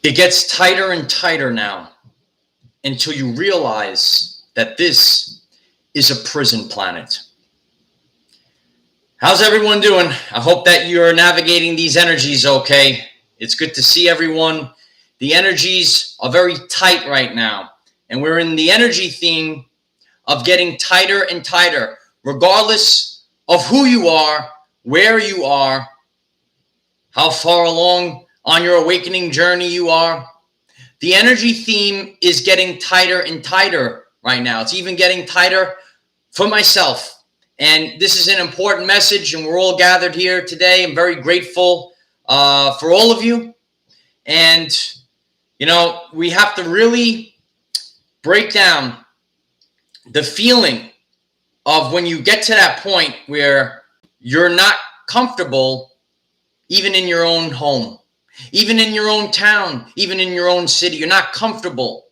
It gets tighter and tighter now until you realize that this is a prison planet. How's everyone doing? I hope that you're navigating these energies okay. It's good to see everyone. The energies are very tight right now, and we're in the energy theme of getting tighter and tighter, regardless of who you are, where you are, how far along on your awakening journey you are. The energy theme is getting tighter and tighter right now. It's even getting tighter for myself. And this is an important message, and we're all gathered here today. I'm very grateful for all of you. And, you know, we have to really break down the feeling of when you get to that point where you're not comfortable even in your own home, even in your own town, even in your own city. You're not comfortable,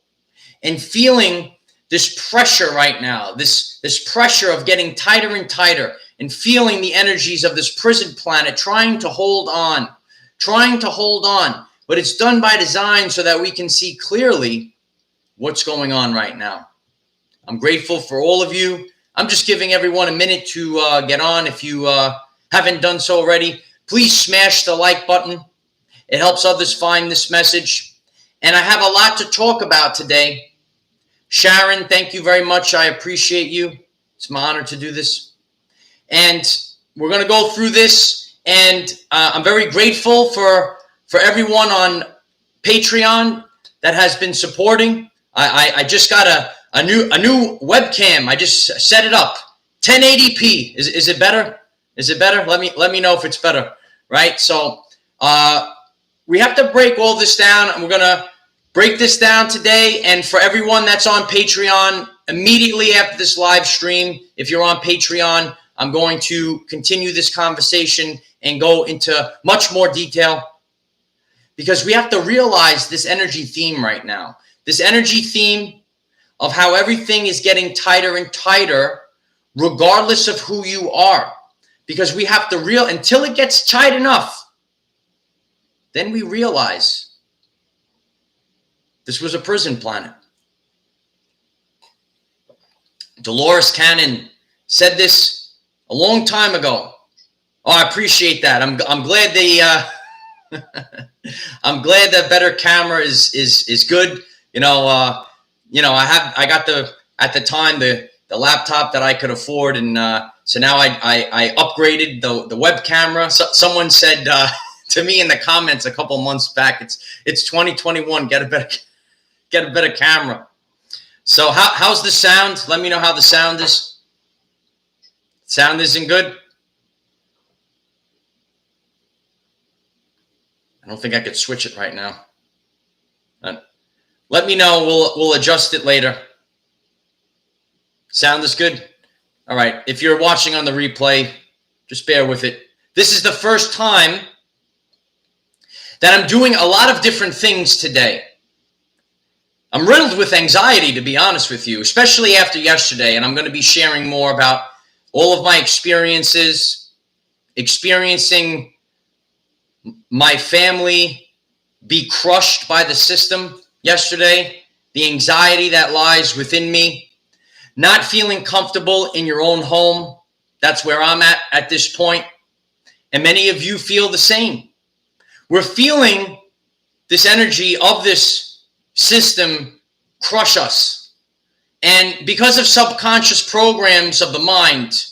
and feeling this pressure right now, this pressure of getting tighter and tighter, and feeling the energies of this prison planet trying to hold on. But it's done by design so that we can see clearly what's going on right now. I'm grateful for all of you. I'm just giving everyone a minute to get on. If you haven't done so already, please smash the like button. It helps others find this message. And I have a lot to talk about today. Sharon, thank you very much. I appreciate you. It's my honor to do this. And we're going to go through this. And I'm very grateful for everyone on Patreon that has been supporting. I just got a new webcam. I just set it up. 1080p. Is it better? Is it better? Let me know if it's better. Right? So we have to break all this down, and we're gonna break this down today. And for everyone that's on Patreon, immediately after this live stream, if you're on Patreon, I'm going to continue this conversation and go into much more detail, because we have to realize this energy theme right now. This energy theme of how everything is getting tighter and tighter, regardless of who you are. Because we have to until it gets tight enough, then we realize this was a prison planet. Dolores Cannon said this a long time ago. Oh, I appreciate that. I'm glad I'm glad the better camera is good. I got at the time the laptop that I could afford, and so now I upgraded the web camera. So, someone said to me in the comments a couple months back, it's 2021. Get a better camera. So how's the sound? Let me know how the sound is. Sound isn't good. I don't think I could switch it right now. Let me know. We'll adjust it later. Sound is good? All right. If you're watching on the replay, just bear with it. This is the first time that I'm doing a lot of different things today. I'm riddled with anxiety, to be honest with you, especially after yesterday, and I'm going to be sharing more about all of my experiences, experiencing my family be crushed by the system yesterday, the anxiety that lies within me, not feeling comfortable in your own home. That's where I'm at this point. And many of you feel the same. We're feeling this energy of this system crush us. And because of subconscious programs of the mind,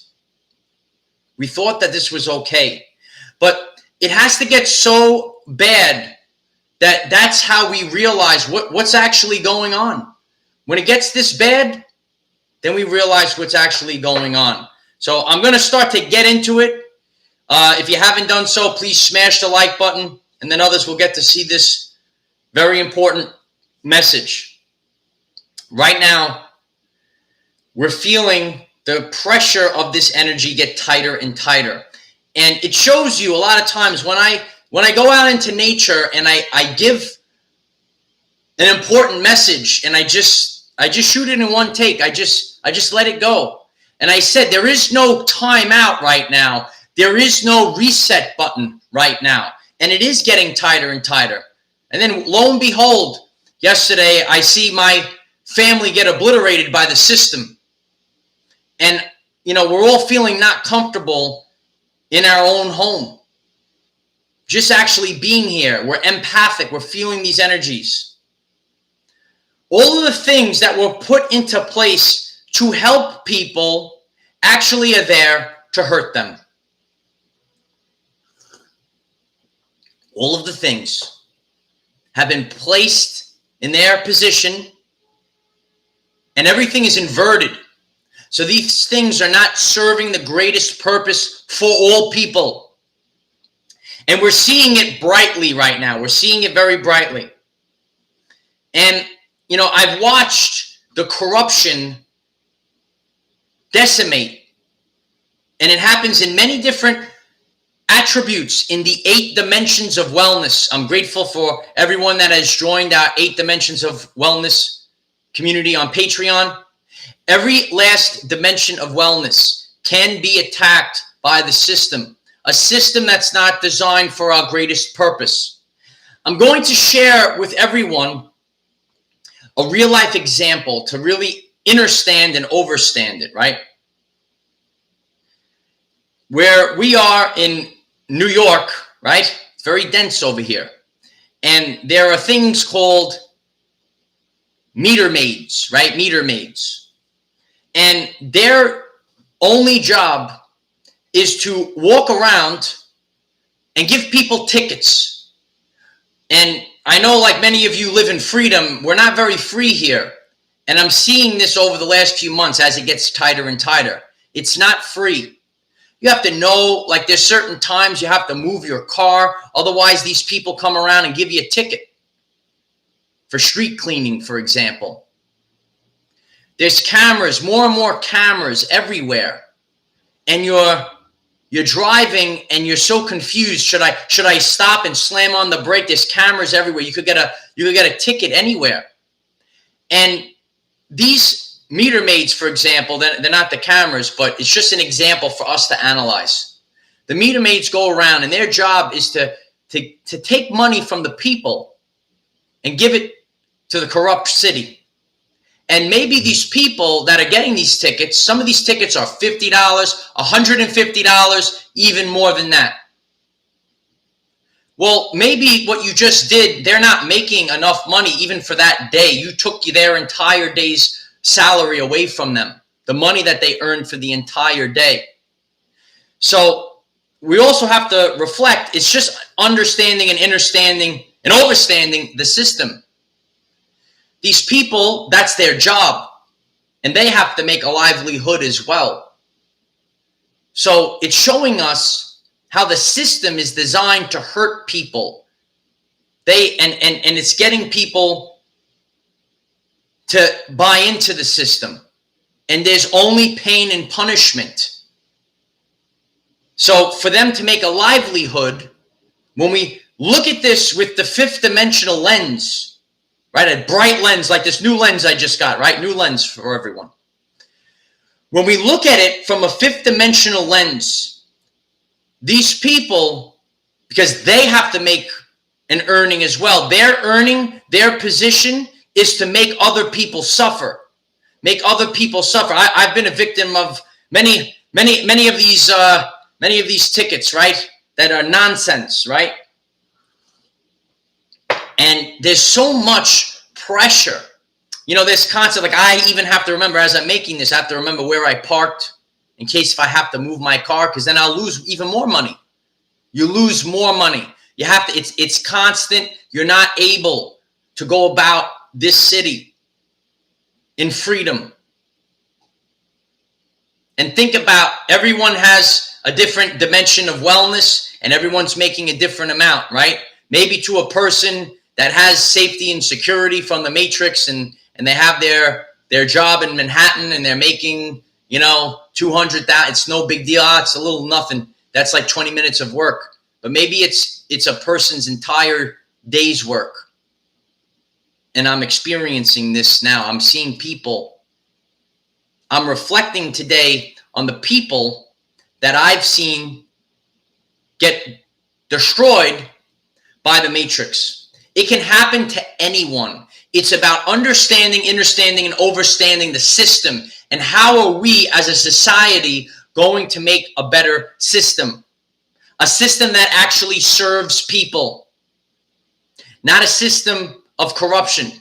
we thought that this was okay. But it has to get so bad that that's how we realize what's actually going on. When it gets this bad, then we realize what's actually going on. So I'm going to start to get into it. If you haven't done so, please smash the like button, and then others will get to see this very important message. Right now, we're feeling the pressure of this energy get tighter and tighter. And it shows you a lot of times when I go out into nature and I give an important message and I just shoot it in one take. I just let it go. And I said, there is no timeout right now. There is no reset button right now. And it is getting tighter and tighter. And then lo and behold, yesterday I see my family get obliterated by the system. And, we're all feeling not comfortable in our own home. Just actually being here. We're empathic. We're feeling these energies. All of the things that were put into place to help people actually are there to hurt them. All of the things have been placed in their position, and everything is inverted. So these things are not serving the greatest purpose for all people. And we're seeing it brightly right now. We're seeing it very brightly. And, I've watched the corruption decimate. And it happens in many different attributes in the 8 dimensions of wellness. I'm grateful for everyone that has joined our 8 dimensions of wellness community on Patreon. Every last dimension of wellness can be attacked by the system, a system that's not designed for our greatest purpose. I'm going to share with everyone a real life example to really understand and overstand it, right? Where we are in New York, right? It's very dense over here. And there are things called meter maids, right? Meter maids. And their only job is to walk around and give people tickets. And I know, like many of you live in freedom, we're not very free here. And I'm seeing this over the last few months as it gets tighter and tighter. It's not free. You have to know, like there's certain times you have to move your car. Otherwise, these people come around and give you a ticket for street cleaning, for example. There's cameras, more and more cameras everywhere. And you're driving and you're so confused. Should I stop and slam on the brake? There's cameras everywhere. You could get a ticket anywhere. And these meter maids, for example, they're not the cameras, but it's just an example for us to analyze. The meter maids go around and their job is to take money from the people and give it to the corrupt city. And maybe these people that are getting these tickets, some of these tickets are $50, $150, even more than that. Well, maybe what you just did, they're not making enough money even for that day. You took their entire day's salary away from them, the money that they earned for the entire day. So we also have to reflect, it's just understanding and understanding and overstanding the system. These people, that's their job, and they have to make a livelihood as well. So it's showing us how the system is designed to hurt people. And it's getting people to buy into the system. And there's only pain and punishment. So for them to make a livelihood, when we look at this with the 5th dimensional lens, right? A bright lens, like this new lens I just got, right? New lens for everyone. When we look at it from a 5th dimensional lens, these people, because they have to make an earning as well, their earning, their position is to make other people suffer. Make other people suffer. I've been a victim of many of these tickets, right? That are nonsense, right? And there's so much pressure. This concept, like I even have to remember as I'm making this, I have to remember where I parked in case if I have to move my car, because then I'll lose even more money. You lose more money. You have to, it's constant. You're not able to go about this city in freedom. And think about, everyone has a different dimension of wellness and everyone's making a different amount, right? Maybe to a person that has safety and security from the Matrix and they have their job in Manhattan and they're making, 200,000. It's no big deal. It's a little nothing. That's like 20 minutes of work. But maybe it's a person's entire day's work. And I'm experiencing this now. I'm seeing people. I'm reflecting today on the people that I've seen get destroyed by the Matrix. It can happen to anyone. It's about understanding, understanding, and overstanding the system. And how are we as a society going to make a better system? A system that actually serves people. Not a system of corruption.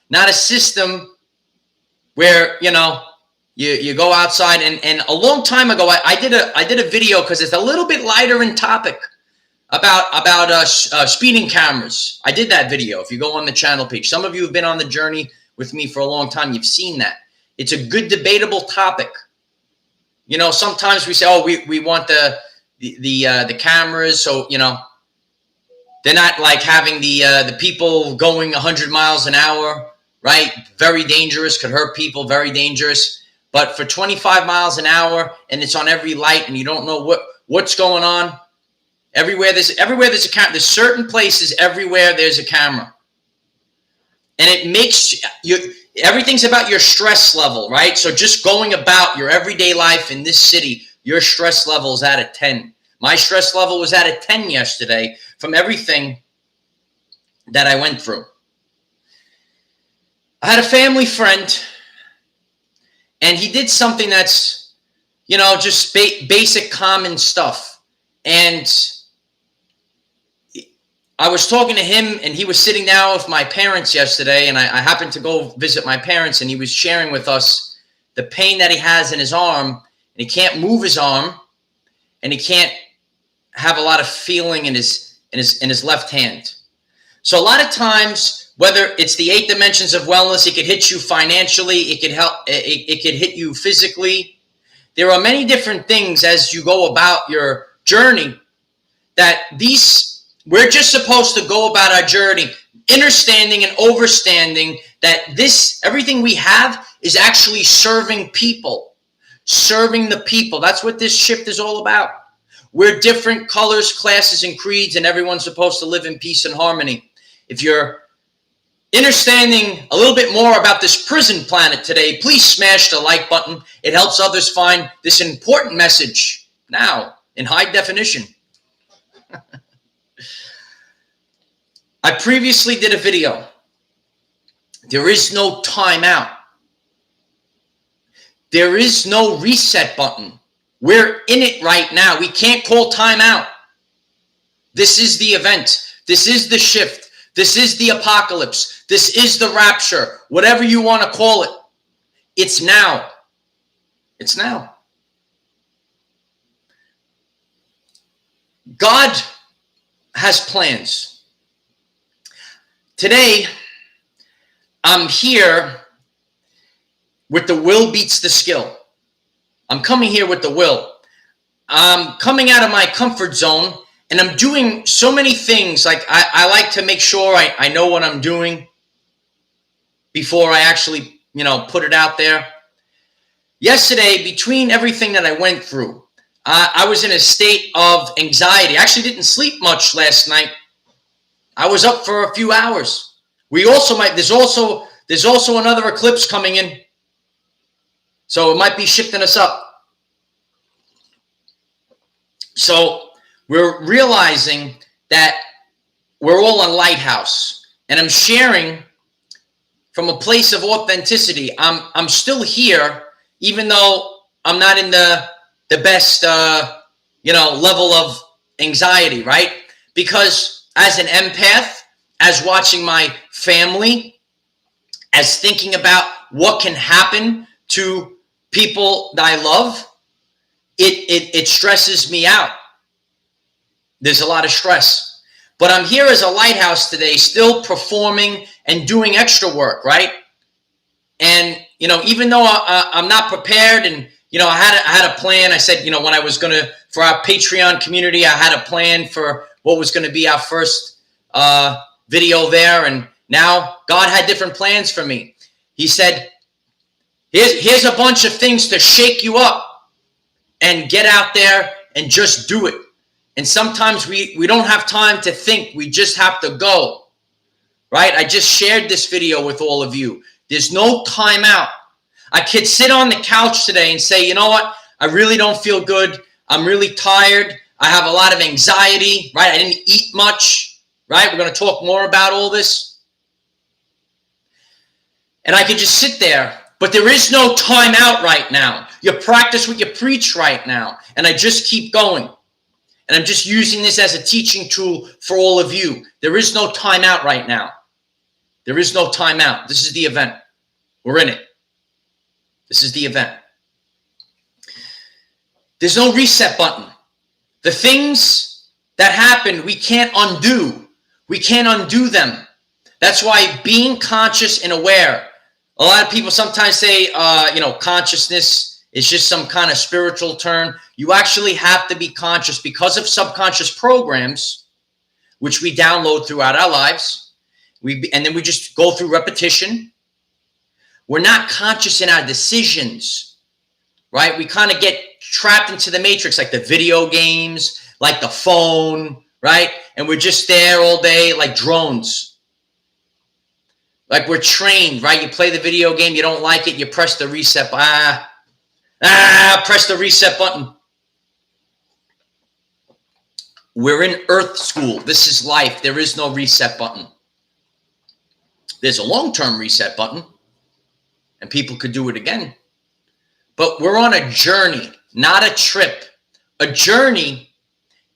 Not a system where, you know, you go outside. And a long time ago, I did a video, because it's a little bit lighter in topic, about speeding cameras. I did that video. If you go on the channel page, some of you have been on the journey with me for a long time. You've seen that. It's a good debatable topic. You know, sometimes we say, oh, we want the cameras, so, you know, they're not like having the people going 100 miles an hour, right? Very dangerous, could hurt people, very dangerous. But for 25 miles an hour, and it's on every light, and you don't know what's going on. Everywhere there's a camera. There's certain places everywhere there's a camera. And it makes you, everything's about your stress level, right? So just going about your everyday life in this city, your stress level is at a 10. My stress level was at a 10 yesterday from everything that I went through. I had a family friend, and he did something that's, you know, just basic common stuff. And I was talking to him, and he was sitting down with my parents yesterday, and I happened to go visit my parents, and he was sharing with us the pain that he has in his arm, and he can't move his arm, and he can't have a lot of feeling in his left hand. So a lot of times, whether it's the 8 dimensions of wellness, it could hit you financially, it could help, it could hit you physically. There are many different things as you go about your journey that we're just supposed to go about our journey, understanding and overstanding that everything we have is actually serving people, serving the people. That's what this shift is all about. We're different colors, classes, and creeds, and everyone's supposed to live in peace and harmony. If you're understanding a little bit more about this prison planet today, please smash the like button. It helps others find this important message now in high definition. I previously did a video. There is no timeout. There is no reset button. We're in it right now. We can't call timeout. This is the event. This is the shift. This is the apocalypse. This is the rapture. Whatever you want to call it. It's now. It's now. God has plans. Today, I'm here with the will beats the skill. I'm coming here with the will. I'm coming out of my comfort zone, and I'm doing so many things. Like I like to make sure I know what I'm doing before I actually, you know, put it out there. Yesterday, between everything that I went through, I was in a state of anxiety. I actually didn't sleep much last night. I was up for a few hours. There's also another eclipse coming in. So it might be shifting us up. So we're realizing that we're all a lighthouse. And I'm sharing from a place of authenticity. I'm still here, even though I'm not in the best level of anxiety, right? Because as an empath, as watching my family, as thinking about what can happen to people that I love, it stresses me out. There's a lot of stress. But I'm here as a lighthouse today, still performing and doing extra work, right? And, you know, even though I'm not prepared, and, you know, I had a plan. I said, you know, when I was going to, for our Patreon community, I had a plan for what was going to be our first video there. And now God had different plans for me. He said, here's a bunch of things to shake you up, and get out there and just do it. And sometimes we don't have time to think. We just have to go, right? I just shared this video with all of you. There's no time out. I could sit on the couch today and say, you know what? I really don't feel good. I'm really tired. I have a lot of anxiety, right? I didn't eat much. right? We're going to talk more about all this. And I could just sit there, but there is no time out right now. You practice what you preach right now. And I just keep going. And I'm just using this as a teaching tool for all of you. There is no time out right now. There is no time out. This is the event. We're in it. This is the event. There's no reset button. The things that happened, we can't undo. We can't undo them. That's why being conscious and aware. A lot of people sometimes say, consciousness is just some kind of spiritual term. You actually have to be conscious because of subconscious programs, which we download throughout our lives. And then we just go through repetition. We're not conscious in our decisions, right? We kind of get trapped into the matrix, like the video games, like the phone, right? And we're just there all day like drones. Like we're trained, right? You play the video game, you don't like it, you press the reset, press the reset button. We're in Earth school. This is life. There is no reset button. There's a long-term reset button, and people could do it again. But we're on a journey, not a trip. A journey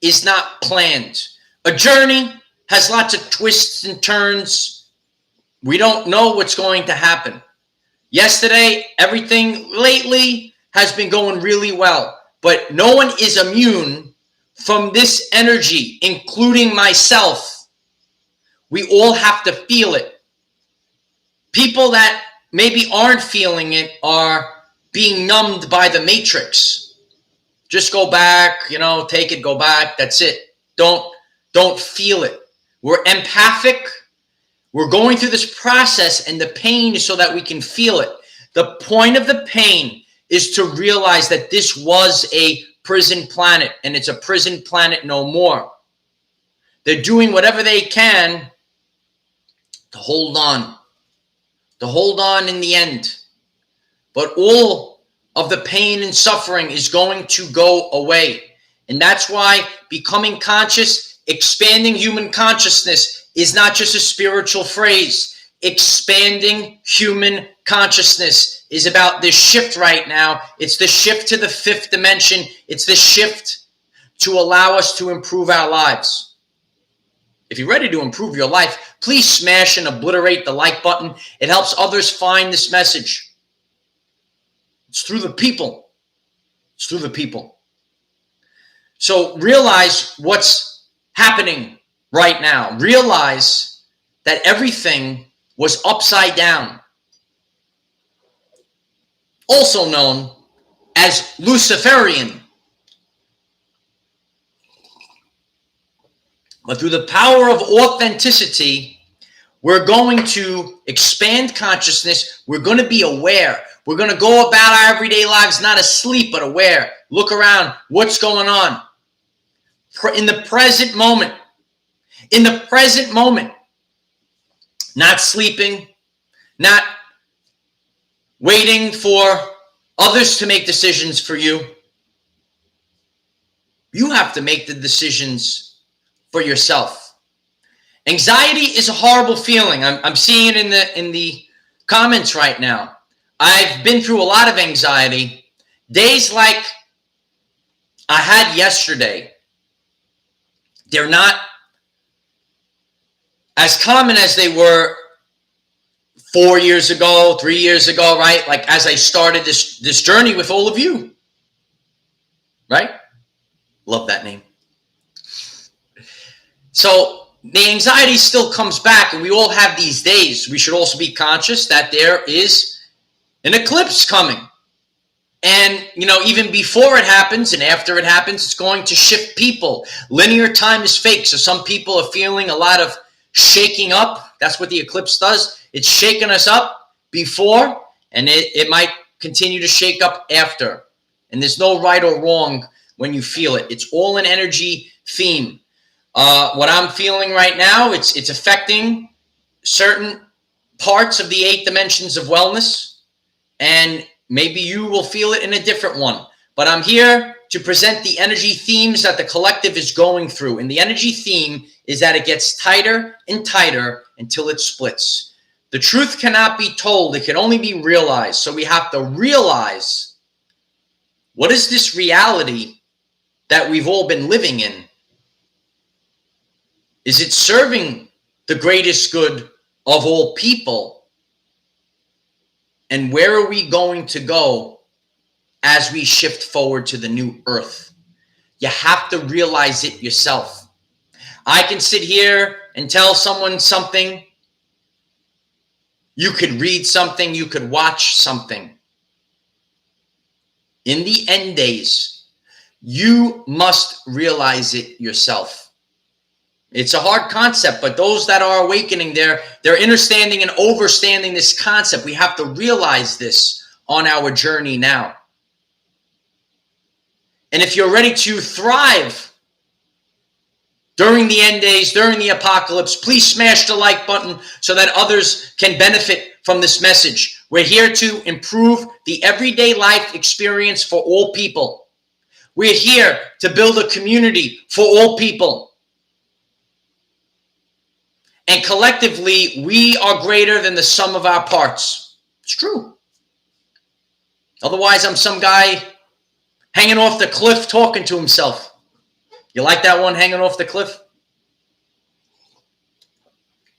is not planned. A journey has lots of twists and turns. We don't know what's going to happen. Yesterday, everything lately has been going really well, but no one is immune from this energy, including myself. We all have to feel it. People that maybe aren't feeling it are being numbed by the matrix. Just go back, take it, go back. That's it. Don't feel it. We're empathic. We're going through this process, and the pain is so that we can feel it. The point of the pain is to realize that this was a prison planet, and it's a prison planet no more. They're doing whatever they can to hold on. To hold on in the end. But all of the pain and suffering is going to go away. And that's why becoming conscious, expanding human consciousness is not just a spiritual phrase. Expanding human consciousness is about this shift right now. It's the shift to the fifth dimension. It's the shift to allow us to improve our lives. If you're ready to improve your life, please smash and obliterate the like button. It helps others find this message. It's through the people. It's through the people. So realize what's happening right now. Realize that everything was upside down. Also known as Luciferian. But through the power of authenticity, we're going to expand consciousness. We're going to be aware. We're going to go about our everyday lives, not asleep, but aware. Look around. What's going on? In the present moment. In the present moment. Not sleeping. Not waiting for others to make decisions for you. You have to make the decisions for yourself. Anxiety is a horrible feeling. I'm seeing it in the comments right now. I've been through a lot of anxiety. Days like I had yesterday, they're not as common as they were 4 years ago, 3 years ago, right? Like as I started this journey with all of you, right? Love that name. So the anxiety still comes back, and we all have these days. We should also be conscious that there is an eclipse coming. And, even before it happens and after it happens, it's going to shift people. Linear time is fake. So some people are feeling a lot of shaking up. That's what the eclipse does. It's shaking us up before, and it might continue to shake up after. And there's no right or wrong when you feel it. It's all an energy theme. What I'm feeling right now, it's affecting certain parts of the 8 dimensions of wellness, and maybe you will feel it in a different one. But I'm here to present the energy themes that the collective is going through, and the energy theme is that it gets tighter and tighter until it splits. The truth cannot be told. It can only be realized. So we have to realize, what is this reality that we've all been living in? Is it serving the greatest good of all people? And where are we going to go as we shift forward to the new earth? You have to realize it yourself. I can sit here and tell someone something. You could read something. You could watch something. In the end days, you must realize it yourself. It's a hard concept, but those that are awakening, they're understanding and overstanding this concept. We have to realize this on our journey now. And if you're ready to thrive during the end days, during the apocalypse, please smash the like button so that others can benefit from this message. We're here to improve the everyday life experience for all people. We're here to build a community for all people. And collectively, we are greater than the sum of our parts. It's true. Otherwise, I'm some guy hanging off the cliff talking to himself. You like that one, hanging off the cliff?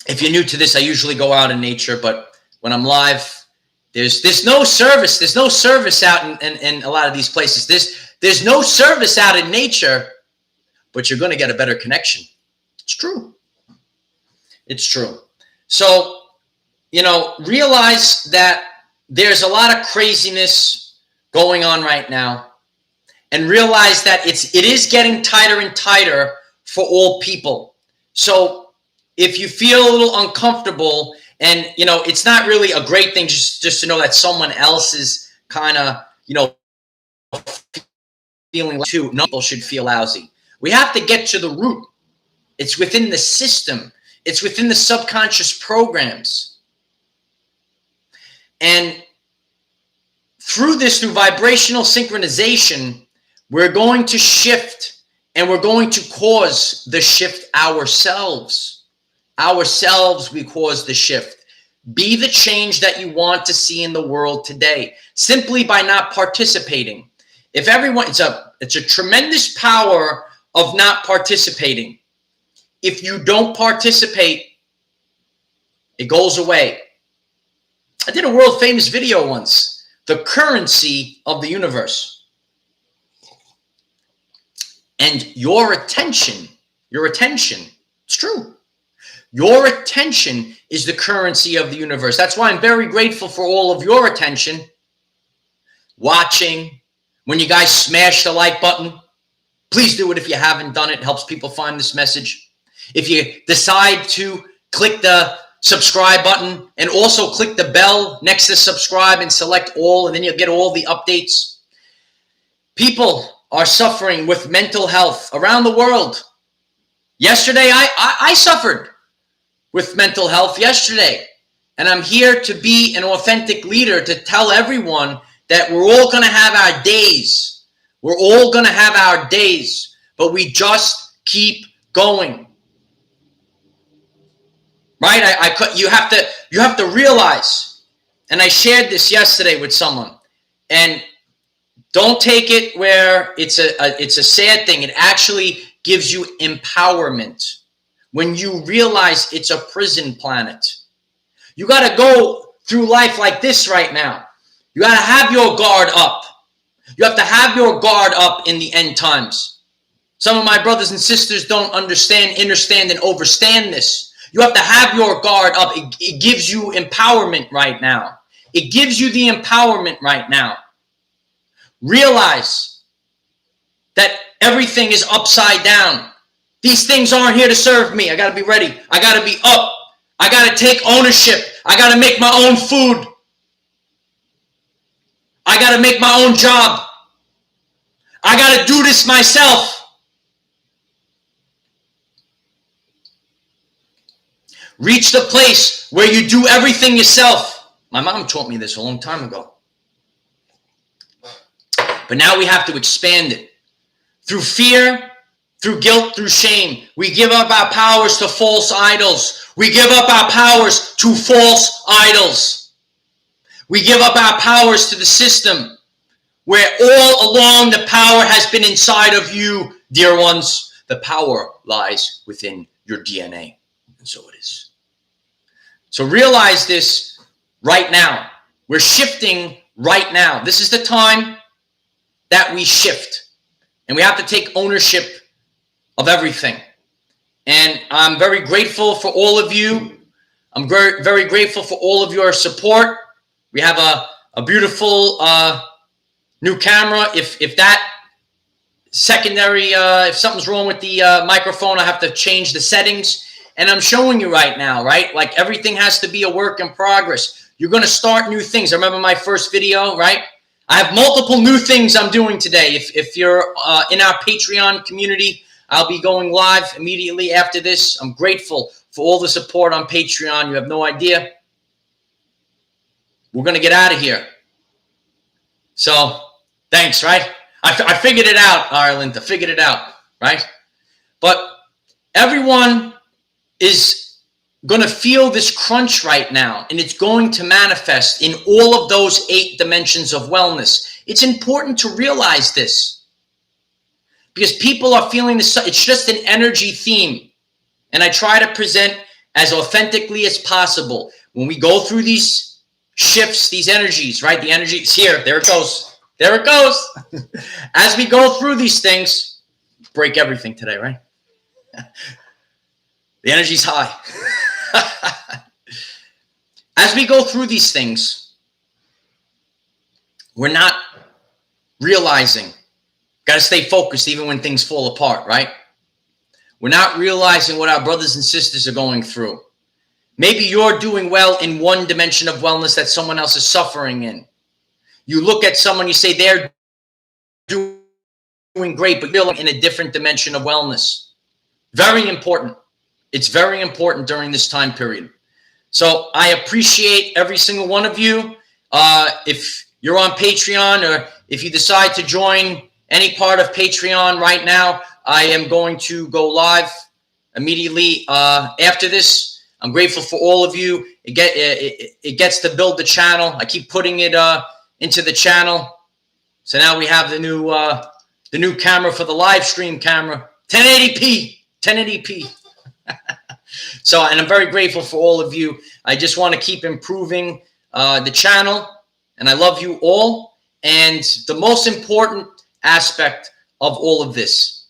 If you're new to this, I usually go out in nature, but when I'm live, there's no service. There's no service out in a lot of these places. There's no service out in nature, but you're going to get a better connection. It's true. It's true. So, realize that there's a lot of craziness going on right now, and realize that it is getting tighter and tighter for all people. So if you feel a little uncomfortable, and, it's not really a great thing just to know that someone else is kind of, feeling like too. No, people should feel lousy. We have to get to the root. It's within the system. It's within the subconscious programs. And through vibrational synchronization, we're going to shift, and we're going to cause the shift ourselves. Ourselves, we cause the shift. Be the change that you want to see in the world today, simply by not participating. If everyone, it's a tremendous power of not participating. If you don't participate, it goes away. I did a world famous video once, the currency of the universe. And your attention, it's true. Your attention is the currency of the universe. That's why I'm very grateful for all of your attention. Watching, when you guys smash the like button, please do it if you haven't done it. It helps people find this message. If you decide to click the subscribe button and also click the bell next to subscribe and select all, and then you'll get all the updates. People are suffering with mental health around the world. Yesterday, I suffered with mental health yesterday. And I'm here to be an authentic leader, to tell everyone that we're all going to have our days. We're all going to have our days, but we just keep going. Right? You have to realize, and I shared this yesterday with someone, and don't take it where it's a sad thing. It actually gives you empowerment when you realize it's a prison planet. You got to go through life like this right now. You got to have your guard up. You have to have your guard up in the end times. Some of my brothers and sisters don't understand, and overstand this. You have to have your guard up. It gives you empowerment right now. It gives you the empowerment right now. Realize that everything is upside down. These things aren't here to serve me. I got to be ready. I got to be up. I got to take ownership. I got to make my own food. I got to make my own job. I got to do this myself. Reach the place where you do everything yourself. My mom taught me this a long time ago. But now we have to expand it. Through fear, through guilt, through shame. We give up our powers to false idols. We give up our powers to false idols. We give up our powers to the system where all along the power has been inside of you, dear ones. The power lies within your DNA. And so it is. So realize this right now. We're shifting right now. This is the time that we shift. And we have to take ownership of everything. And I'm very grateful for all of you. I'm very grateful for all of your support. We have a beautiful new camera. If that secondary, if something's wrong with the microphone, I have to change the settings. And I'm showing you right now, right? Like everything has to be a work in progress. You're going to start new things. I remember my first video, right? I have multiple new things I'm doing today. If you're in our Patreon community, I'll be going live immediately after this. I'm grateful for all the support on Patreon. You have no idea. We're going to get out of here. So, thanks, right? I figured it out, Ireland. I figured it out, right? But everyone is going to feel this crunch right now, and it's going to manifest in all of those 8 dimensions of wellness. It's important to realize this because people are feeling this. It's just an energy theme, and I try to present as authentically as possible. When we go through these shifts, these energies, right? The energy is here. There it goes. There it goes. As we go through these things, break everything today, right? The energy's high. As we go through these things, we're not realizing. Got to stay focused even when things fall apart, right? We're not realizing what our brothers and sisters are going through. Maybe you're doing well in one dimension of wellness that someone else is suffering in. You look at someone, you say they're doing great, but you're in a different dimension of wellness. Very important. It's very important during this time period. So I appreciate every single one of you. If you're on Patreon or if you decide to join any part of Patreon right now, I am going to go live immediately after this. I'm grateful for all of you. It gets to build the channel. I keep putting it into the channel. So now we have the new camera for the live stream camera. 1080p. So, and I'm very grateful for all of you. I just want to keep improving the channel, and I love you all. And the most important aspect of all of this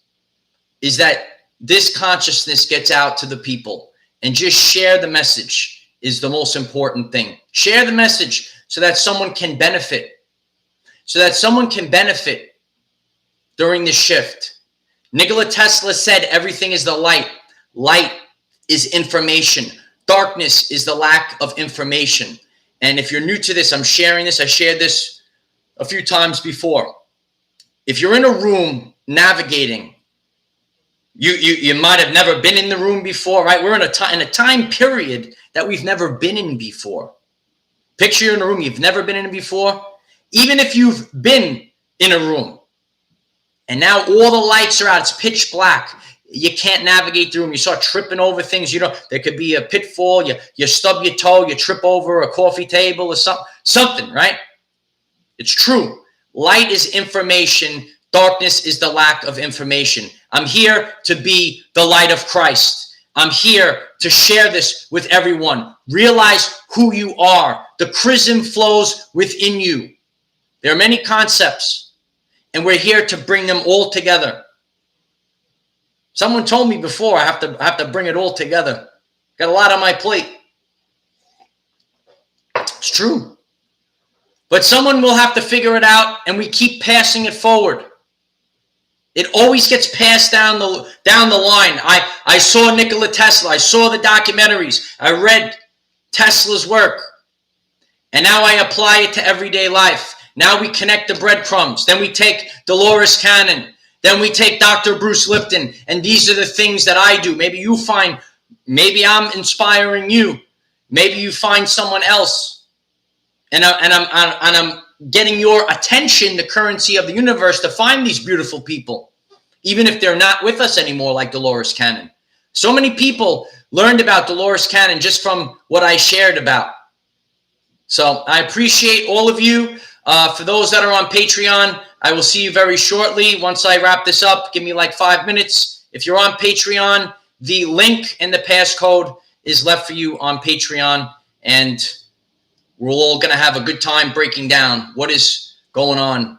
is that this consciousness gets out to the people, and just share the message is the most important thing. Share the message so that someone can benefit, during this shift. Nikola Tesla said everything is the light. Light is information. Darkness is the lack of information. And if you're new to this, I'm sharing this. I shared this a few times before. If you're in a room navigating, you might have never been in the room before, right? We're in a time period that we've never been in before. Picture you're in a room you've never been in before. Even if you've been in a room and now all the lights are out, it's pitch black. You can't navigate through them. You start tripping over things. You know, there could be a pitfall. You stub your toe. You trip over a coffee table or something, right? It's true. Light is information. Darkness is the lack of information. I'm here to be the light of Christ. I'm here to share this with everyone. Realize who you are. The chrism flows within you. There are many concepts, and we're here to bring them all together. Someone told me before I have to bring it all together. Got a lot on my plate. It's true. But someone will have to figure it out, and we keep passing it forward. It always gets passed down the line. I saw Nikola Tesla. I saw the documentaries. I read Tesla's work. And now I apply it to everyday life. Now we connect the breadcrumbs. Then we take Dolores Cannon. Then we take Dr. Bruce Lipton. And these are the things that I do. Maybe you find, maybe I'm inspiring you. Maybe you find someone else. And I'm getting your attention, the currency of the universe, to find these beautiful people. even if they're not with us anymore, like Dolores Cannon. So many people learned about Dolores Cannon just from what I shared about. So I appreciate all of you. For those that are on Patreon, I will see you very shortly. Once I wrap this up, give me like 5 minutes. If you're on Patreon, the link and the passcode is left for you on Patreon. And we're all going to have a good time breaking down what is going on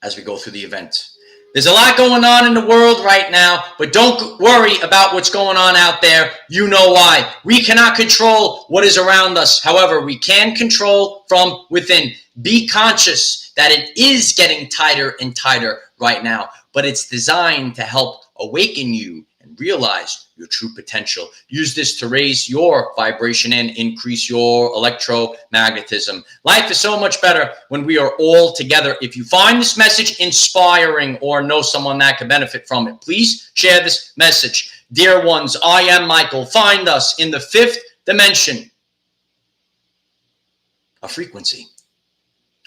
as we go through the event. There's a lot going on in the world right now, but don't worry about what's going on out there. You know why. We cannot control what is around us. However, we can control from within. Be conscious that it is getting tighter and tighter right now, but it's designed to help awaken you and realize your true potential. Use this to raise your vibration and increase your electromagnetism. Life is so much better when we are all together. If you find this message inspiring or know someone that could benefit from it, please share this message. Dear ones, I am Michael. Find us in the 5th dimension of frequency.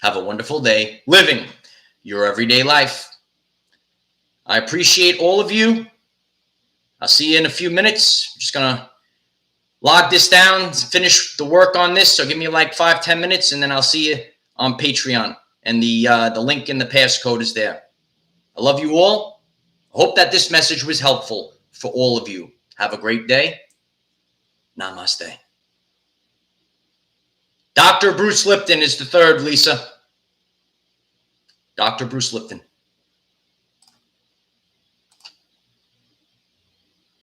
Have a wonderful day living your everyday life. I appreciate all of you. I'll see you in a few minutes. I'm just going to log this down, finish the work on this. So give me like 5-10 minutes, and then I'll see you on Patreon. And the link in the passcode is there. I love you all. I hope that this message was helpful for all of you. Have a great day. Namaste. Dr. Bruce Lipton is the third, Lisa. Dr. Bruce Lipton.